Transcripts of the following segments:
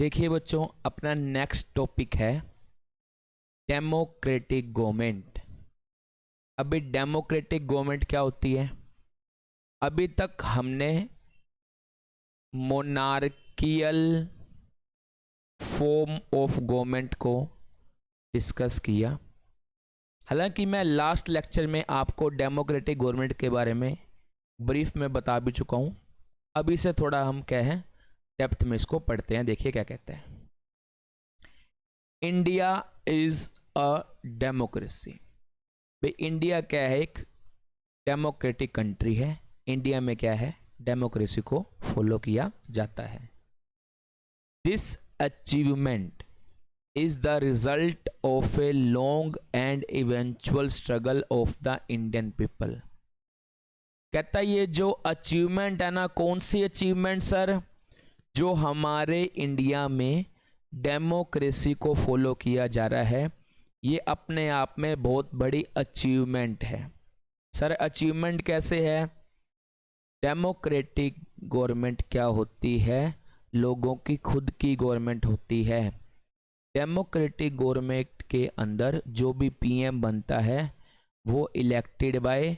देखिए बच्चों, अपना नेक्स्ट टॉपिक है डेमोक्रेटिक गवर्नमेंट। अभी डेमोक्रेटिक गवर्नमेंट क्या होती है? अभी तक हमने मोनार्कियल फॉर्म ऑफ गवर्नमेंट को डिस्कस किया। हालांकि मैं लास्ट लेक्चर में आपको डेमोक्रेटिक गवर्नमेंट के बारे में ब्रीफ में बता भी चुका हूं। अभी से थोड़ा हम क्या है डेप्थ में इसको पढ़ते हैं। देखिए क्या कहते हैं। India is a democracy. भाई इंडिया क्या है? एक डेमोक्रेटिक कंट्री है। इंडिया में क्या है? डेमोक्रेसी को फॉलो किया जाता है। This achievement is the result of a long and eventual struggle of the Indian people। कहता ये जो अचीवमेंट है ना, कौन सी अचीवमेंट सर? जो हमारे इंडिया में डेमोक्रेसी को फॉलो किया जा रहा है, ये अपने आप में बहुत बड़ी अचीवमेंट है। सर अचीवमेंट कैसे है? डेमोक्रेटिक गवर्नमेंट क्या होती है? लोगों की खुद की गवर्नमेंट होती है। डेमोक्रेटिक गवर्नमेंट के अंदर जो भी पीएम बनता है वो इलेक्टेड बाय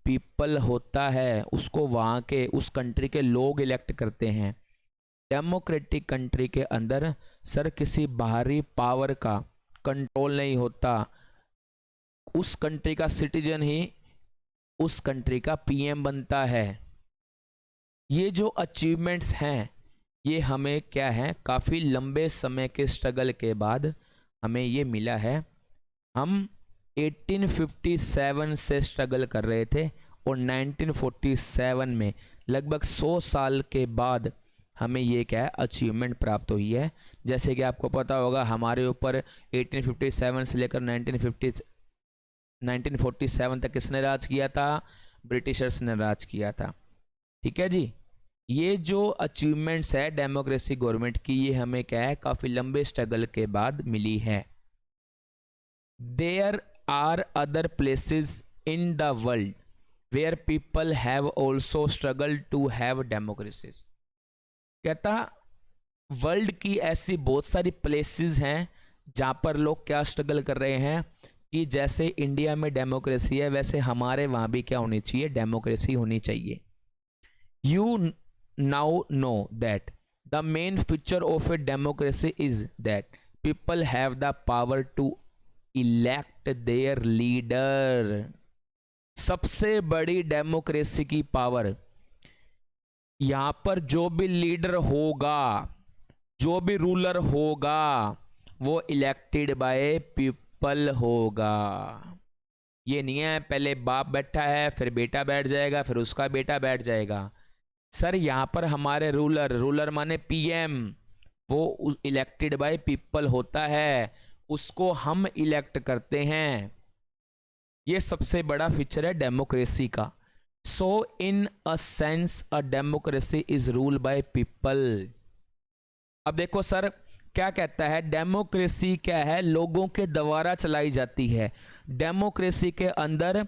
पीपल होता है। उसको वहाँ के उस कंट्री के लोग इलेक्ट करते हैं। डेमोक्रेटिक कंट्री के अंदर सर किसी बाहरी पावर का कंट्रोल नहीं होता। उस कंट्री का सिटीजन ही उस कंट्री का पीएम बनता है। ये जो अचीवमेंट्स हैं ये हमें क्या है, काफ़ी लंबे समय के स्ट्रगल के बाद हमें ये मिला है। हम 1857 से स्ट्रगल कर रहे थे और 1947 में लगभग 100 साल के बाद हमें ये क्या है अचीवमेंट प्राप्त हुई है। जैसे कि आपको पता होगा हमारे ऊपर 1857 से लेकर 1947 तक किसने राज किया था? ब्रिटिशर्स ने राज किया था। ठीक है जी। ये जो अचीवमेंट्स है डेमोक्रेसी गवर्नमेंट की, ये हमें क्या है काफी लंबे स्ट्रगल के बाद मिली है। There are other places in the world where people have also struggle to have democracy. कहता वर्ल्ड की ऐसी बहुत सारी प्लेसेस हैं जहां पर लोग क्या स्ट्रगल कर रहे हैं कि जैसे इंडिया में डेमोक्रेसी है वैसे हमारे वहां भी क्या होनी चाहिए? डेमोक्रेसी होनी चाहिए। You now know that the main feature of a democracy is that people have the power to elect their leader। सबसे बड़ी डेमोक्रेसी की पावर, यहां पर जो भी लीडर होगा, जो भी रूलर होगा, वो इलेक्टेड बाय पीपल होगा। ये नहीं है पहले बाप बैठा है फिर बेटा बैठ जाएगा फिर उसका बेटा बैठ जाएगा। सर यहाँ पर हमारे रूलर माने पीएम, वो इलेक्टेड बाय पीपल होता है। उसको हम इलेक्ट करते हैं। ये सबसे बड़ा फीचर है डेमोक्रेसी का। So in a sense a democracy is rule by people. अब देखो सर क्या कहता है, डेमोक्रेसी क्या है? लोगों के द्वारा चलाई जाती है। डेमोक्रेसी के अंदर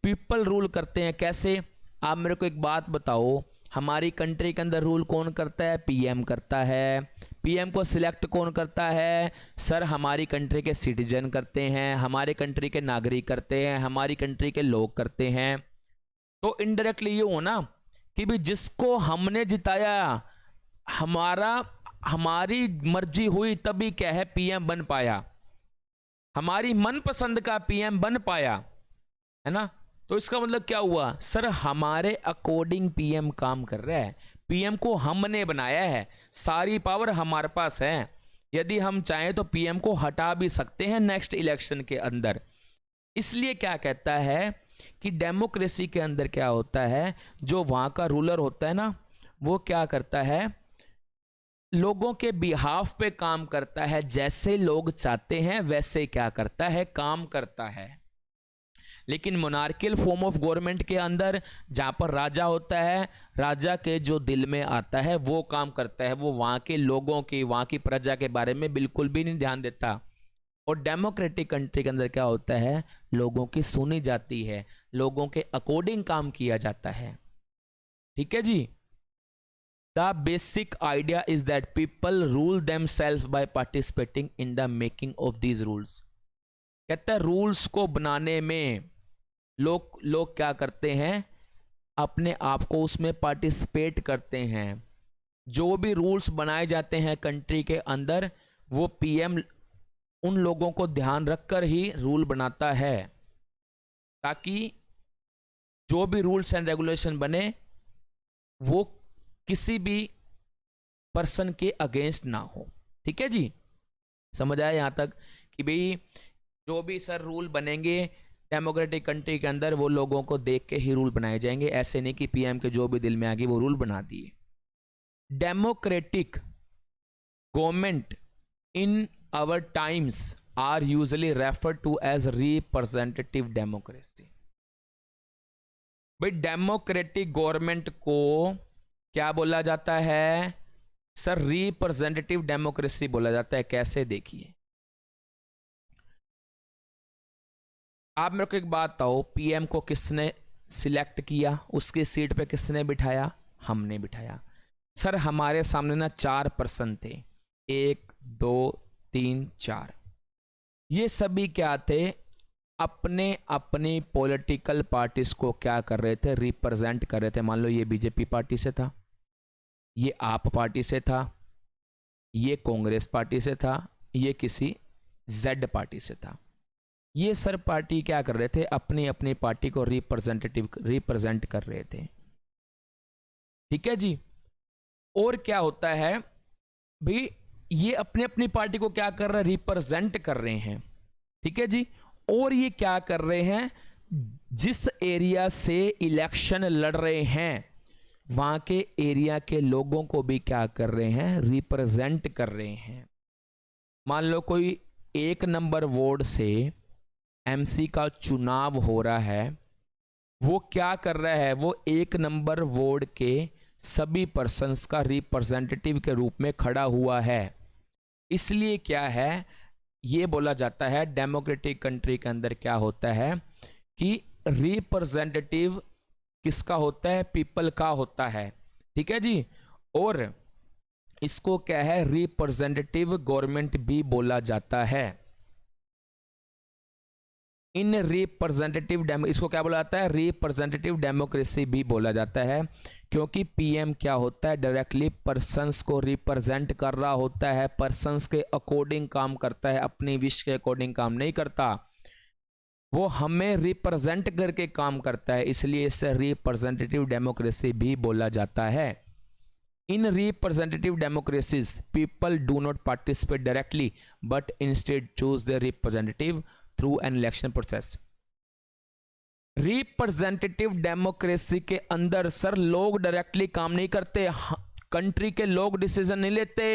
पीपल रूल करते हैं। कैसे? आप मेरे को एक बात बताओ, हमारी कंट्री के अंदर रूल कौन करता है? पीएम करता है। पीएम को सिलेक्ट कौन करता है? सर हमारी कंट्री के सिटीजन करते हैं, हमारे कंट्री के नागरिक करते हैं, हमारी कंट्री के लोग करते हैं। तो इनडायरेक्टली ये हो ना कि भी जिसको हमने जिताया, हमारी मर्जी हुई तभी क्या है पीएम बन पाया, हमारी मनपसंद का पीएम बन पाया, है ना? तो इसका मतलब क्या हुआ? सर हमारे अकॉर्डिंग पीएम काम कर रहा है। पीएम को हमने बनाया है, सारी पावर हमारे पास है। यदि हम चाहें तो पीएम को हटा भी सकते हैं नेक्स्ट इलेक्शन के अंदर। इसलिए क्या कहता है कि डेमोक्रेसी के अंदर क्या होता है, जो वहां का रूलर होता है ना, वो क्या करता है? लोगों के बिहाफ पे काम करता है। जैसे लोग चाहते हैं वैसे क्या करता है? काम करता है। लेकिन मोनार्कियल फॉर्म ऑफ गवर्नमेंट के अंदर जहां पर राजा होता है, राजा के जो दिल में आता है वो काम करता है। वो वहां के लोगों की, वहां की प्रजा के बारे में बिल्कुल भी नहीं ध्यान देता। और डेमोक्रेटिक कंट्री के अंदर क्या होता है? लोगों की सुनी जाती है, लोगों के अकॉर्डिंग काम किया जाता है। ठीक है जी। The basic idea is that people rule them self by participating in the making of these rules. कहता है रूल्स को बनाने में लोग लोग क्या करते हैं, अपने आप को उसमें पार्टिसिपेट करते हैं। जो भी रूल्स बनाए जाते हैं कंट्री के अंदर, वो पीएम उन लोगों को ध्यान रखकर ही रूल बनाता है, ताकि जो भी रूल्स एंड रेगुलेशन बने वो किसी भी पर्सन के अगेंस्ट ना हो। ठीक है जी, समझ आया यहां तक कि भाई जो भी सर रूल बनेंगे डेमोक्रेटिक कंट्री के अंदर, वो लोगों को देख के ही रूल बनाए जाएंगे, ऐसे नहीं कि पीएम के जो भी दिल में आ गई वो रूल बना दिए। Democratic government in our times are usually refer to as representative democracy. भाई डेमोक्रेटिक गवर्नमेंट को क्या बोला जाता है सर? रिप्रेजेंटेटिव डेमोक्रेसी बोला जाता है। कैसे? देखिए, आप मेरे को एक बात बताओ, पीएम को किसने सिलेक्ट किया, उसकी सीट पे किसने बिठाया? हमने बिठाया। सर हमारे सामने ना 4 पर्सन थे, 1 2 3 4। ये सभी क्या थे? अपने अपनी पॉलिटिकल पार्टीज को क्या कर रहे थे? रिप्रेजेंट कर रहे थे। मान लो ये बीजेपी पार्टी से था, ये आप पार्टी से था, ये कांग्रेस पार्टी से था, ये किसी जेड पार्टी से था। ये सर पार्टी क्या कर रहे थे? अपनी अपनी पार्टी को रिप्रेजेंट कर रहे थे। ठीक है जी। और क्या होता है भाई, ये अपनी अपनी पार्टी को क्या कर रहे हैं? रिप्रेजेंट कर रहे हैं। ठीक है जी। और ये क्या कर रहे हैं? जिस एरिया से इलेक्शन लड़ रहे हैं वहां के एरिया के लोगों को भी क्या कर रहे हैं? रिप्रेजेंट कर रहे हैं। मान लो कोई 1 नंबर वार्ड से एमसी का चुनाव हो रहा है, वो क्या कर रहा है? वो 1 नंबर वार्ड के सभी पर्सन्स का रिप्रेजेंटेटिव के रूप में खड़ा हुआ है। इसलिए क्या है, ये बोला जाता है डेमोक्रेटिक कंट्री के अंदर क्या होता है कि रिप्रेजेंटेटिव किसका होता है? पीपल का होता है। ठीक है जी। और इसको क्या है? रिप्रेजेंटेटिव गवर्नमेंट भी बोला जाता है। इन रिप्रेजेंटेटिव इसको क्या बोला जाता है? रिप्रेजेंटेटिव डेमोक्रेसी भी बोला जाता है, क्योंकि पीएम क्या होता है? डायरेक्टली पर्सन्स को रिप्रेजेंट कर रहा होता है, पर्सन्स के अकॉर्डिंग काम करता है, अपनी विश के अकॉर्डिंग काम नहीं करता, वो हमें रिप्रेजेंट करके काम करता है। इसलिए इसे रिप्रेजेंटेटिव डेमोक्रेसी भी बोला जाता है। In representative democracies people do not participate directly but instead choose the representative through an election process. Representative democracy के अंदर सर लोग डायरेक्टली काम नहीं करते, कंट्री के लोग डिसीजन नहीं लेते।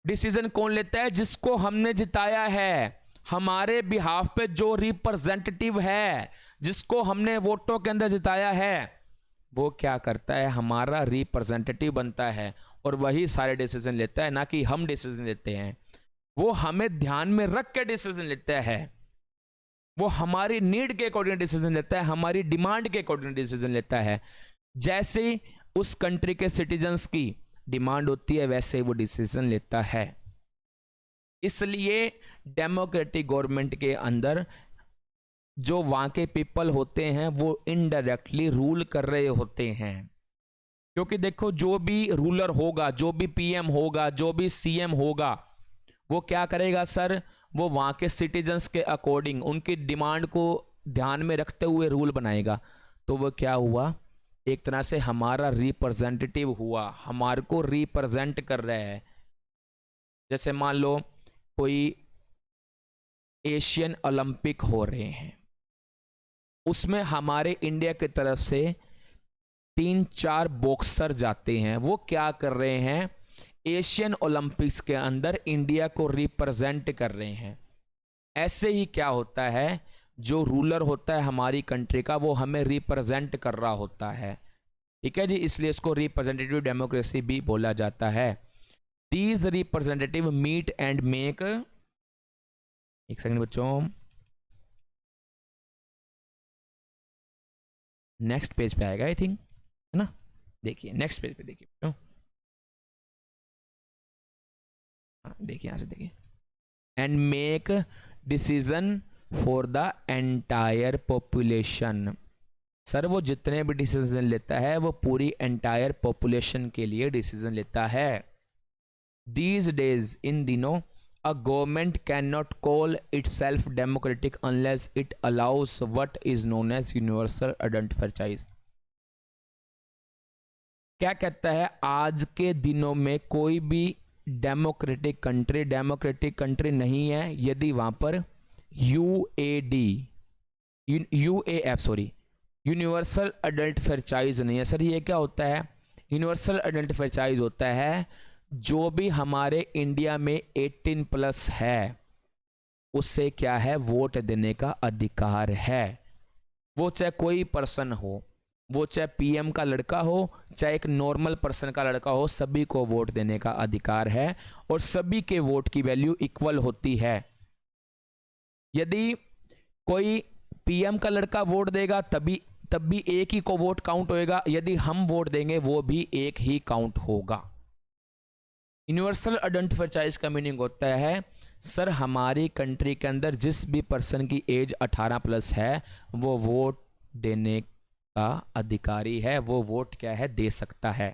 डिसीजन कौन लेता है? जिसको हमने जिताया है, हमारे बिहाफ पे जो रिप्रेजेंटेटिव है, जिसको हमने वोटों के अंदर जिताया है, वो क्या करता है? हमारा रिप्रेजेंटेटिव बनता है और वही सारे डिसीजन लेता है, ना कि हम डिसीजन लेते हैं। वो हमें ध्यान में रख के डिसीजन लेता है, वो हमारी नीड के अकॉर्डिंग डिसीजन लेता है, हमारी डिमांड के अकॉर्डिंग डिसीजन लेता है। जैसे उस कंट्री के सिटीजन्स की डिमांड होती है, वैसे वो डिसीजन लेता है। इसलिए डेमोक्रेटिक गवर्नमेंट के अंदर जो वहां के पीपल होते हैं वो इनडायरेक्टली रूल कर रहे होते हैं। क्योंकि देखो, जो भी रूलर होगा, जो भी पीएम होगा, जो भी सीएम होगा, वो क्या करेगा सर? वो वहां के सिटीजन्स के अकॉर्डिंग, उनकी डिमांड को ध्यान में रखते हुए रूल बनाएगा। तो वो क्या हुआ? एक तरह से हमारा रिप्रेजेंटेटिव हुआ, हमारे को रिप्रेजेंट कर रहा है। जैसे मान लो कोई एशियन ओलंपिक हो रहे हैं, उसमें हमारे इंडिया की तरफ से 3-4 बॉक्सर जाते हैं। वो क्या कर रहे हैं? एशियन ओलंपिक्स के अंदर इंडिया को रिप्रेजेंट कर रहे हैं। ऐसे ही क्या होता है, जो रूलर होता है हमारी कंट्री का, वो हमें रिप्रेजेंट कर रहा होता है। ठीक है जी। इसलिए इसको रिप्रेजेंटेटिव डेमोक्रेसी भी बोला जाता है। These representative meet and make, एक सेकंड बच्चों, नेक्स्ट पेज पे आएगा आई थिंक, है ना? देखिए नेक्स्ट पेज पे देखिए क्यों, देखिए यहां से देखिए, and make decision for the entire population. Sir वो जितने भी डिसीजन लेता है वो पूरी एंटायर पॉपुलेशन के लिए डिसीजन लेता है। दीज डेज, इन दिनों, a government cannot call itself democratic unless it allows what is known as universal adult franchise। क्या कहता है, आज के दिनों में कोई भी डेमोक्रेटिक कंट्री नहीं है यदि वहां पर यूएएफ सॉरी यूनिवर्सल अडल्ट फ्रेंचाइज नहीं है। सर ये क्या होता है, यूनिवर्सल अडल्ट फ्रेंचाइज होता है जो भी हमारे इंडिया में 18 प्लस है उससे क्या है, वोट देने का अधिकार है। वो चाहे कोई पर्सन हो, वो चाहे पीएम का लड़का हो, चाहे एक नॉर्मल पर्सन का लड़का हो, सभी को वोट देने का अधिकार है और सभी के वोट की वैल्यू इक्वल होती है। यदि कोई पीएम का लड़का वोट देगा तब भी एक ही को वोट काउंट होएगा, यदि हम वोट देंगे वो भी एक ही काउंट होगा। यूनिवर्सल अडल्ट फ्रेंचाइज का मीनिंग होता है, सर हमारी कंट्री के अंदर जिस भी पर्सन की एज 18 प्लस है वो वोट देने का अधिकारी है, वो वोट क्या है, दे सकता है।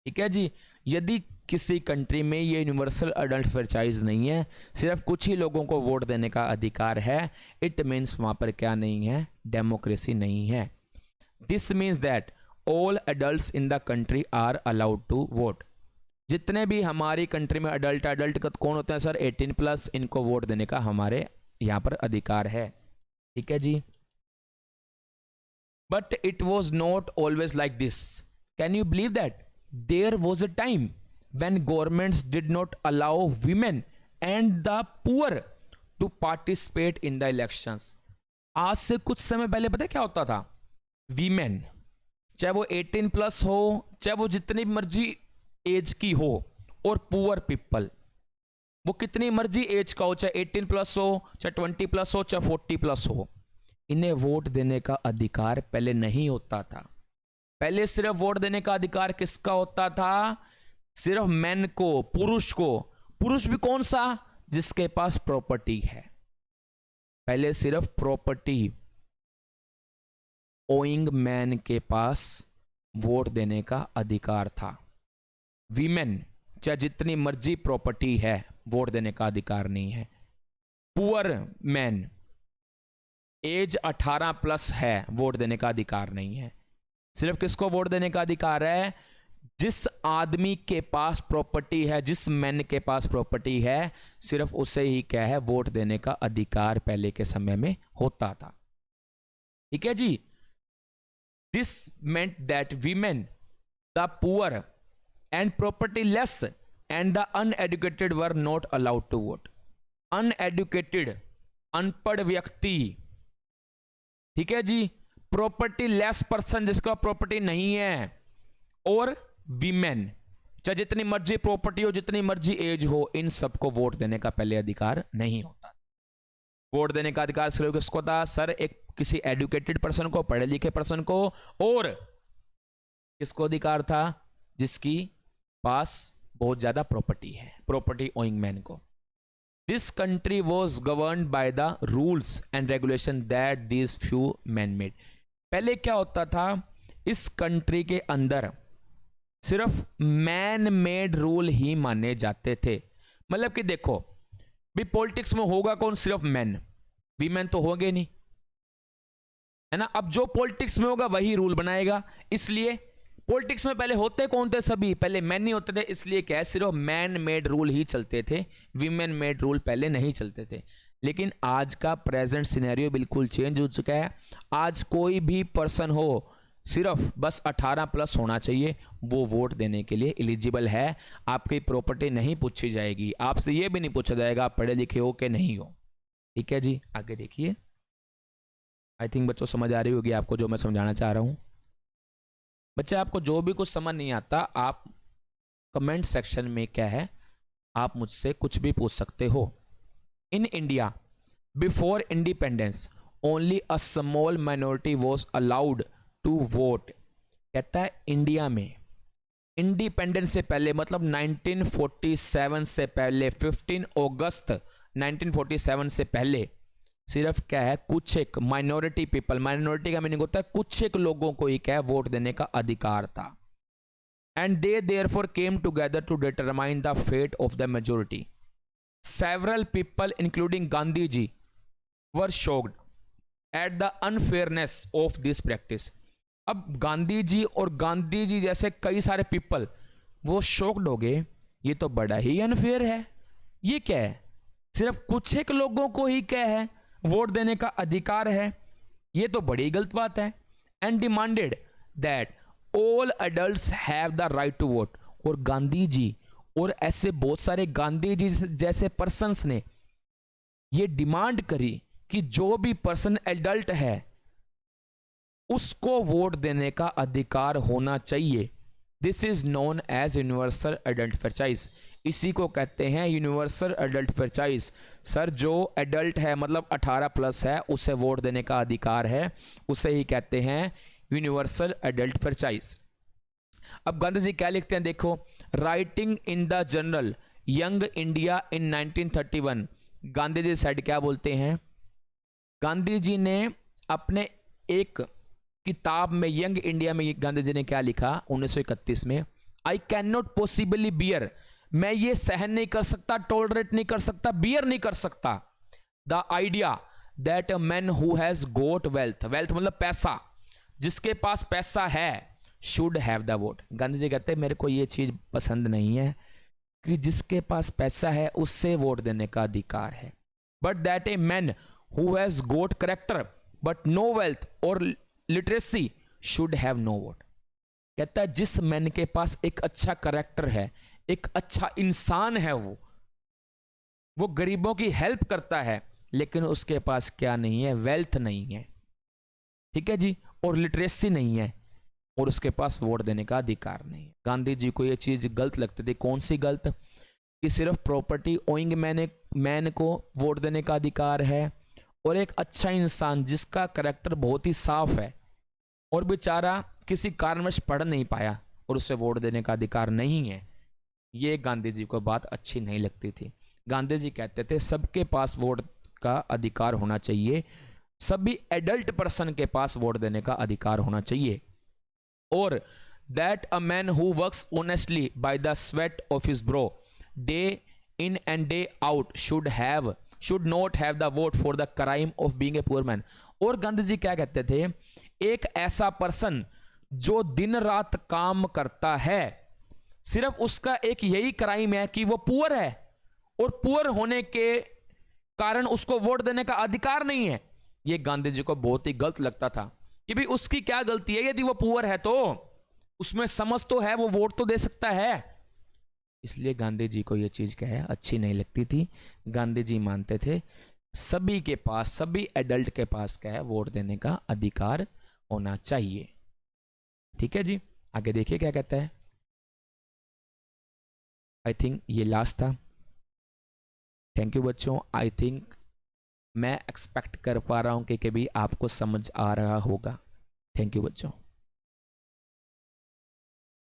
ठीक है जी। यदि किसी कंट्री में ये यूनिवर्सल अडल्ट फ्रेंचाइज नहीं है, सिर्फ कुछ ही लोगों को वोट देने का अधिकार है, इट मीन्स वहां पर क्या नहीं है, डेमोक्रेसी नहीं है। This means that all adults in the country are allowed to vote. जितने भी हमारी कंट्री में अडल्ट कौन होते हैं सर, 18 प्लस, इनको वोट देने का हमारे यहां पर अधिकार है। ठीक है जी। But it was not always like this. Can you believe that there was a time when governments did not allow women and the poor to participate in the elections। आज से कुछ समय पहले पता है क्या होता था, वीमेन चाहे वो 18 प्लस हो, चाहे वो जितनी मर्जी एज की हो, और पुअर पीपल वो कितनी मर्जी एज का हो, चाहे 18 प्लस हो, चाहे 20 प्लस हो, चाहे 40 प्लस हो, इन्हें वोट देने का अधिकार पहले नहीं होता था। पहले सिर्फ वोट देने का अधिकार किसका होता था, सिर्फ मैन को, पुरुष को। पुरुष भी कौन सा, जिसके पास प्रॉपर्टी है। पहले सिर्फ प्रॉपर्टी ओइंग मैन के पास वोट देने का अधिकार था। वीमेन चाहे जितनी मर्जी प्रॉपर्टी है, वोट देने का अधिकार नहीं है। पुअर मैन एज 18 प्लस है, वोट देने का अधिकार नहीं है। सिर्फ किसको वोट देने का अधिकार है, जिस आदमी के पास प्रॉपर्टी है, जिस मैन के पास प्रॉपर्टी है, सिर्फ उसे ही क्या है, वोट देने का अधिकार पहले के समय में होता था। ठीक है जी। This meant that women, the poor and property less and the uneducated were not allowed to vote. Uneducated, अनपढ़ व्यक्ति, ठीक है जी, प्रॉपर्टी लेस पर्सन जिसका प्रॉपर्टी नहीं है, और वीमेन चाहे जितनी मर्जी प्रॉपर्टी हो, जितनी मर्जी एज हो, इन सबको वोट देने का पहले अधिकार नहीं होता। वोट देने का अधिकार सिर्फ किसको था सर, एक किसी एडुकेटेड पर्सन को, पढ़े लिखे पर्सन को, और किसको अधिकार था, जिसकी पास बहुत ज्यादा प्रॉपर्टी है, प्रॉपर्टी ओइंग मैन को। This country was governed by the rules and regulation that this few man made. पहले क्या होता था, इस कंट्री के अंदर सिर्फ मैन मेड रूल ही माने जाते थे। मतलब कि देखो भी पॉलिटिक्स में होगा कौन, सिर्फ मैन, वीमेन तो होंगे नहीं, है ना। अब जो पॉलिटिक्स में होगा वही रूल बनाएगा, इसलिए पॉलिटिक्स में पहले होते कौन थे, सभी पहले मैन नहीं होते थे, इसलिए क्या है, सिर्फ मैन मेड रूल ही चलते थे, वीमेन मेड रूल पहले नहीं चलते थे। लेकिन आज का प्रेजेंट सिनेरियो बिल्कुल चेंज हो चुका है। आज कोई भी पर्सन हो, सिर्फ बस 18 प्लस होना चाहिए, वो वोट देने के लिए एलिजिबल है। आपकी प्रॉपर्टी नहीं पूछी जाएगी, आपसे ये भी नहीं पूछा जाएगा आप पढ़े लिखे हो कि नहीं हो। ठीक है जी, आगे देखिए। आई थिंक बच्चों समझ आ रही होगी आपको जो मैं समझाना चाह रहा हूं। बच्चे आपको जो भी कुछ समझ नहीं आता, आप कमेंट सेक्शन में क्या है, आप मुझसे कुछ भी पूछ सकते हो। In India before independence only a small minority was allowed to vote. कहता है इंडिया में इंडिपेंडेंस से पहले, मतलब 1947 से पहले, 15 अगस्त 1947 से पहले सिर्फ क्या है, कुछ एक माइनॉरिटी पीपल, माइनॉरिटी का मीनिंग होता है कुछ एक लोगों को ही क्या है वोट देने का अधिकार था। And they therefore came together to determine the fate of the majority. Several people including Gandhi ji were shocked at the unfairness of this practice. अब गांधी जी और गांधी जी जैसे कई सारे पीपल वो शॉक्ड हो गए, ये तो बड़ा ही अनफेयर है, ये क्या है, सिर्फ कुछ एक लोगों को ही क्या है वोट देने का अधिकार है, ये तो बड़ी गलत बात है। And demanded that all adults have the right to vote. और गांधी जी और ऐसे बहुत सारे गांधी जी जैसे पर्सन्स ने ये डिमांड करी कि जो भी पर्सन एडल्ट है उसको वोट देने का अधिकार होना चाहिए। This is known as universal adult franchise. इसी को कहते हैं यूनिवर्सल एडल्ट फ्रेंचाइज। सर जो एडल्ट है मतलब 18 प्लस है उसे वोट देने का अधिकार है, उसे ही कहते हैं यूनिवर्सल एडल्ट फ्रेंचाइज। अब गांधी जी क्या लिखते हैं देखो, writing in the journal Young India in 1931, Gandhi ji said क्या बोलते हैं, गांधी जी ने अपने एक किताब में यंग इंडिया में गांधी जी ने क्या लिखा 1931 में, I can not possibly bear, मैं ये सहन नहीं कर सकता, टॉलरेट नहीं कर सकता, बियर नहीं कर सकता, the idea that a man who has got wealth, wealth मतलब पैसा, जिसके पास पैसा है, should have the vote. Gandhi ji कहते हैं मेरे को ये चीज पसंद नहीं है कि जिसके पास पैसा है उससे वोट देने का अधिकार है, but that a man who has got character but no wealth और literacy should have no vote. कहता है जिस मैन के पास एक अच्छा करेक्टर है, एक अच्छा इंसान है, वो गरीबों की हेल्प करता है, लेकिन उसके पास क्या नहीं है, वेल्थ नहीं है, ठीक है जी, और लिटरेसी नहीं है, और उसके पास वोट देने का अधिकार नहीं है। गांधी जी को ये चीज गलत लगती थी। कौन सी गलत, कि सिर्फ प्रॉपर्टी ओइंग मैन को वोट देने का अधिकार है, और एक अच्छा इंसान जिसका करेक्टर बहुत ही साफ है और बेचारा किसी कारणवश पढ़ नहीं पाया और उसे वोट देने का अधिकार नहीं है, ये गांधी जी को बात अच्छी नहीं लगती थी। गांधी जी कहते थे सबके पास वोट का अधिकार होना चाहिए, सभी एडल्ट पर्सन के पास वोट देने का अधिकार होना चाहिए, और that a man who works honestly by the sweat of his bro day in and day out should not have the vote for the crime of being a poor man. और गांधी जी क्या कहते थे, एक ऐसा पर्सन जो दिन रात काम करता है, सिर्फ उसका एक यही क्राइम है कि वो पुअर है, और पुअर होने के कारण उसको वोट देने का अधिकार नहीं है। ये गांधी जी को बहुत ही गलत लगता था कि भाई उसकी क्या गलती है, यदि वो पुअर है तो उसमें समझ तो है, वो वोट तो दे सकता है। इसलिए गांधी जी को ये चीज क्या है अच्छी नहीं लगती थी। गांधी जी मानते थे सभी के पास, सभी एडल्ट के पास क्या है वोट देने का अधिकार होना चाहिए। ठीक है जी, आगे देखिए क्या कहता है। आई थिंक ये लास्ट था। थैंक यू बच्चों। आई थिंक मैं एक्सपेक्ट कर पा रहा हूं कि कभी आपको समझ आ रहा होगा। थैंक यू बच्चों।